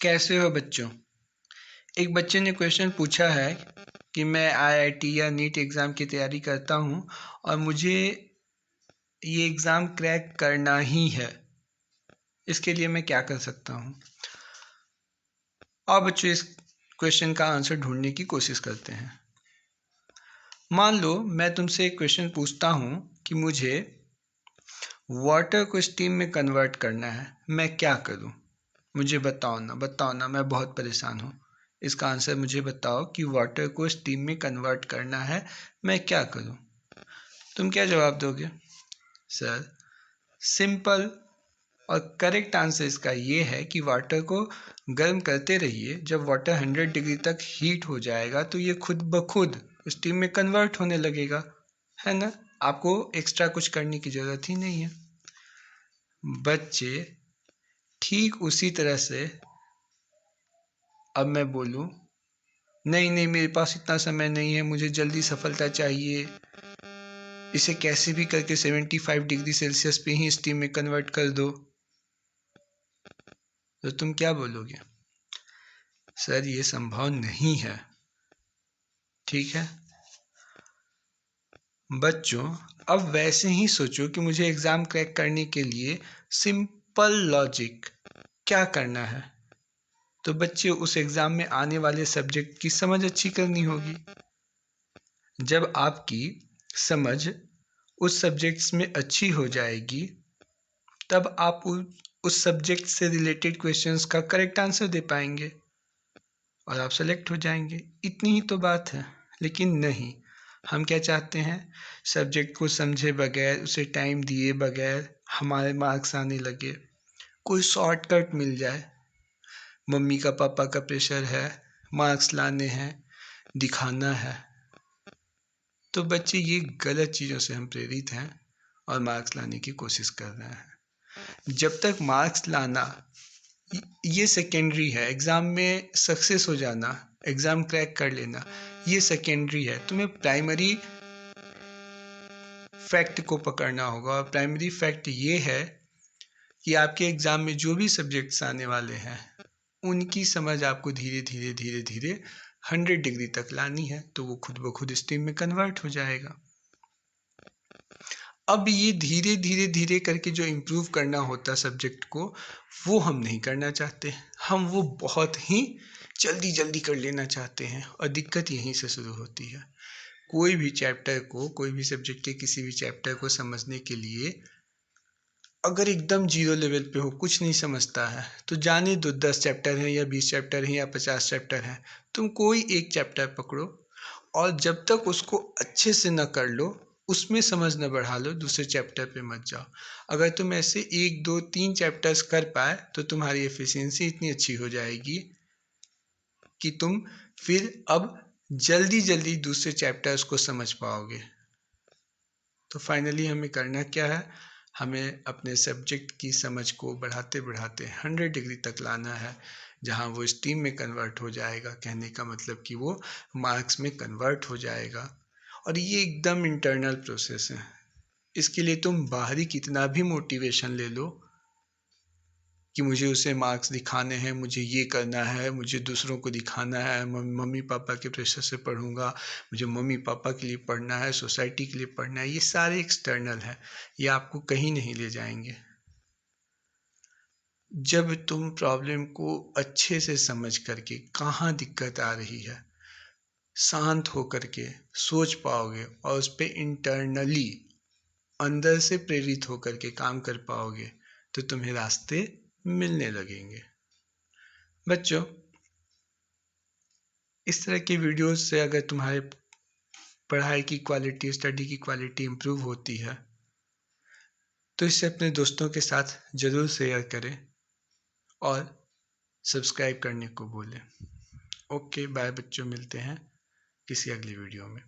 कैसे हो बच्चों। एक बच्चे ने क्वेश्चन पूछा है कि मैं आईआईटी या नीट एग्ज़ाम की तैयारी करता हूं और मुझे ये एग्ज़ाम क्रैक करना ही है। इसके लिए मैं क्या कर सकता हूं। और बच्चों इस क्वेश्चन का आंसर ढूंढने की कोशिश करते हैं। मान लो मैं तुमसे एक क्वेश्चन पूछता हूं कि मुझे वाटर को स्टीम में कन्वर्ट करना है, मैं क्या करूं। मुझे बताओ ना, मैं बहुत परेशान हूँ। इसका आंसर मुझे बताओ कि वाटर को स्टीम में कन्वर्ट करना है, मैं क्या करूँ। तुम क्या जवाब दोगे? सर, सिंपल और करेक्ट आंसर इसका ये है कि वाटर को गर्म करते रहिए। जब वाटर 100 डिग्री तक हीट हो जाएगा तो ये खुद ब खुद स्टीम में कन्वर्ट होने लगेगा, है ना। आपको एक्स्ट्रा कुछ करने की ज़रूरत ही नहीं है। बच्चे, ठीक उसी तरह से अब मैं बोलूँ, नहीं मेरे पास इतना समय नहीं है, मुझे जल्दी सफलता चाहिए, इसे कैसे भी करके 75 डिग्री सेल्सियस पे ही स्टीम में कन्वर्ट कर दो, तो तुम क्या बोलोगे? सर, ये संभव नहीं है। ठीक है बच्चों, अब वैसे ही सोचो कि मुझे एग्ज़ाम क्रैक करने के लिए सिंपल लॉजिक क्या करना है। तो बच्चे, उस एग्ज़ाम में आने वाले सब्जेक्ट की समझ अच्छी करनी होगी। जब आपकी समझ उस सब्जेक्ट्स में अच्छी हो जाएगी तब आप उस सब्जेक्ट से रिलेटेड क्वेश्चंस का करेक्ट आंसर दे पाएंगे और आप सेलेक्ट हो जाएंगे। इतनी ही तो बात है। लेकिन नहीं, हम क्या चाहते हैं? सब्जेक्ट को समझे बगैर, उसे टाइम दिए बगैर हमारे मार्क्स आने लगे, कोई शॉर्टकट मिल जाए। मम्मी का पापा का प्रेशर है, मार्क्स लाने हैं, दिखाना है। तो बच्चे, ये गलत चीज़ों से हम प्रेरित हैं और मार्क्स लाने की कोशिश कर रहे हैं। जब तक मार्क्स लाना ये सेकेंडरी है, एग्ज़ाम में सक्सेस हो जाना, एग्ज़ाम क्रैक कर लेना ये सेकेंडरी है। तुम्हें प्राइमरी फैक्ट को पकड़ना होगा और प्राइमरी फैक्ट ये है कि आपके एग्ज़ाम में जो भी सब्जेक्ट्स आने वाले हैं उनकी समझ आपको धीरे धीरे 100 डिग्री तक लानी है, तो वो खुद ब खुद स्टीम में कन्वर्ट हो जाएगा। अब ये धीरे करके जो इम्प्रूव करना होता सब्जेक्ट को, वो हम नहीं करना चाहते। हम वो बहुत ही जल्दी कर लेना चाहते हैं और दिक्कत यहीं से शुरू होती है। कोई भी चैप्टर को, कोई भी सब्जेक्ट के किसी भी चैप्टर को समझने के लिए अगर एकदम जीरो लेवल पे हो, कुछ नहीं समझता है, तो जाने दो 10 चैप्टर हैं या 20 चैप्टर हैं या 50 चैप्टर हैं, तुम कोई एक चैप्टर पकड़ो और जब तक उसको अच्छे से न कर लो, उसमें समझ न बढ़ा लो, दूसरे चैप्टर पे मत जाओ। अगर तुम ऐसे 1 2 3 चैप्टर्स कर पाए तो तुम्हारी एफिशिएंसी इतनी अच्छी हो जाएगी कि तुम फिर अब जल्दी दूसरे चैप्टर्स को समझ पाओगे। तो फाइनली हमें करना क्या है? हमें अपने सब्जेक्ट की समझ को बढ़ाते 100 डिग्री तक लाना है, जहां वो स्टीम में कन्वर्ट हो जाएगा। कहने का मतलब कि वो मार्क्स में कन्वर्ट हो जाएगा। और ये एकदम इंटरनल प्रोसेस है। इसके लिए तुम बाहरी कितना भी मोटिवेशन ले लो कि मुझे उसे मार्क्स दिखाने हैं, मुझे ये करना है, मुझे दूसरों को दिखाना है, मम्मी पापा के प्रेशर से पढ़ूंगा, मुझे मम्मी पापा के लिए पढ़ना है, सोसाइटी के लिए पढ़ना है, ये सारे एक्सटर्नल है, ये आपको कहीं नहीं ले जाएंगे। जब तुम प्रॉब्लम को अच्छे से समझ करके कहाँ दिक्कत आ रही है, शांत होकर के सोच पाओगे और उस पर इंटरनली अंदर से प्रेरित होकर के काम कर पाओगे, तो तुम्हें रास्ते मिलने लगेंगे। बच्चों, इस तरह की वीडियोस से अगर तुम्हारे पढ़ाई की क्वालिटी, स्टडी की क्वालिटी इम्प्रूव होती है तो इसे अपने दोस्तों के साथ ज़रूर शेयर करें और सब्सक्राइब करने को बोलें। ओके बाय बच्चों, मिलते हैं किसी अगली वीडियो में।